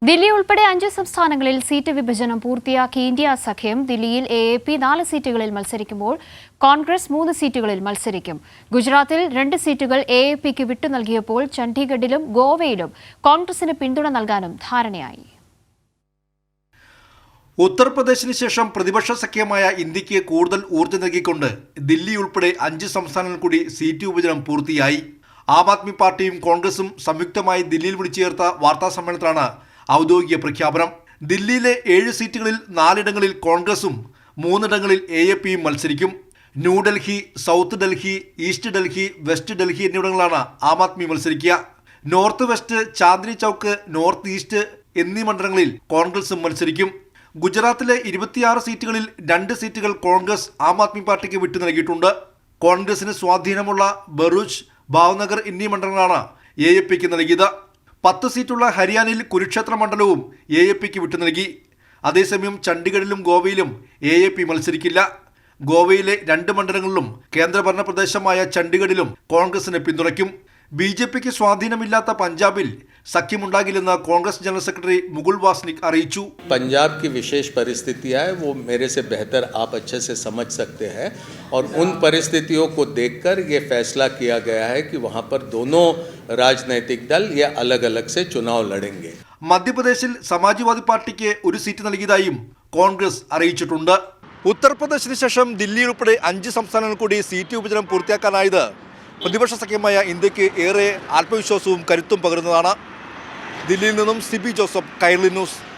ദില്ലി ഉൾപ്പെടെ 5 സംസ്ഥാനങ്ങളിൽ സീറ്റ് വിഭജനം പൂർത്തിയാക്കി ഇന്ത്യ സഖ്യം. ദില്ലിയിൽ AAP 4 സീറ്റുകളിൽ മത്സരിക്കുമ്പോൾ കോൺഗ്രസ് 3 സീറ്റുകളിൽ മത്സരിക്കും. ഗുജറാത്തിൽ 2 സീറ്റുകൾ AAPക്ക് വിട്ടു നൽകിയപ്പോൾ ചണ്ഡീഗഡിലും ഗോവയിലും കോൺഗ്രസിന് പിന്തുണ നൽകാനും ധാരണയായി. ഉത്തർപ്രദേശിന് ശേഷം പ്രതിപക്ഷ സഖ്യമായ ഇന്ത്യക്ക് കൂടുതൽ ഊർജ്ജം നൽകിക്കൊണ്ട് ദില്ലി ഉൾപ്പെടെ 5 സംസ്ഥാനങ്ങൾ കൂടി സീറ്റ് വിഭജനം പൂർത്തിയായി. ആം ആദ്മി പാർട്ടിയും കോൺഗ്രസും സംയുക്തമായി ദില്ലിയിൽ വിളിച്ചു ചേർത്ത വാർത്താ സമ്മേളനത്തിലാണ് ഔദ്യോഗിക പ്രഖ്യാപനം. ദില്ലിയിലെ 7 സീറ്റുകളിൽ 4 കോൺഗ്രസും 3 AAPയും മത്സരിക്കും. New Delhi, south Delhi, east Delhi, west Delhi എന്നിവിടങ്ങളാണ് ആം ആദ്മി മത്സരിക്കുക. North west, Chandni Chowk, north east എന്നീ മണ്ഡലങ്ങളിൽ കോൺഗ്രസും മത്സരിക്കും. ഗുജറാത്തിലെ 26 സീറ്റുകളിൽ 2 സീറ്റുകൾ കോൺഗ്രസ് ആം ആദ്മി പാർട്ടിക്ക് വിട്ടു നൽകിയിട്ടുണ്ട്. കോൺഗ്രസിന് സ്വാധീനമുള്ള ബറൂച്ച്, ഭാവ്നഗർ എന്നീ മണ്ഡലങ്ങളാണ് AAPക്ക് നൽകിയത്. 10 സീറ്റുള്ള ഹരിയാനയിൽ കുരുക്ഷേത്ര മണ്ഡലവും AAPക്ക് വിട്ടു നൽകി. അതേസമയം ചണ്ഡീഗഡിലും ഗോവയിലും AAP മത്സരിക്കില്ല. ഗോവയിലെ 2 മണ്ഡലങ്ങളിലും കേന്ദ്രഭരണ പ്രദേശമായ ചണ്ഡീഗഡിലും കോൺഗ്രസിനെ പിന്തുണയ്ക്കും. BJPക്ക് സ്വാധീനമില്ലാത്ത പഞ്ചാബിൽ സഖ്യമുണ്ടാകില്ലെന്ന് കോൺഗ്രസ് ജനറൽ സെക്രട്ടറി മുകുൾ വാസ്നിക് അറിയിച്ചു. पंजाब की विशेष परिस्थितियां है वो मेरे से बेहतर आप अच्छे से समझ सकते हैं और उन परिस्थितियों को देखकर ये फैसला किया गया है कि वहां पर दोनों राजनीतिक दल ये अलग अलग से चुनाव लड़ेंगे. മധ്യപ്രദേശിൽ സമാജ്വാദി പാർട്ടിക്ക് 1 സീറ്റ് നൽകിയതായും കോൺഗ്രസ് അറിയിച്ചിട്ടുണ്ട്. ഉത്തർപ്രദേശിന് ശേഷം ദില്ലി ഉൾപ്പെടെ 5 സംസ്ഥാനങ്ങൾ കൂടി സീറ്റ് വിഭജനം പൂർത്തിയാക്കാനായത് പ്രതിപക്ഷ സഖ്യമായ ഇന്ത്യക്ക് ഏറെ ആത്മവിശ്വാസവും കരുത്തും പകരുന്നതാണ്. ദില്ലിയിൽ നിന്നും സിബി ജോസഫ്, കൈരളി ന്യൂസ്.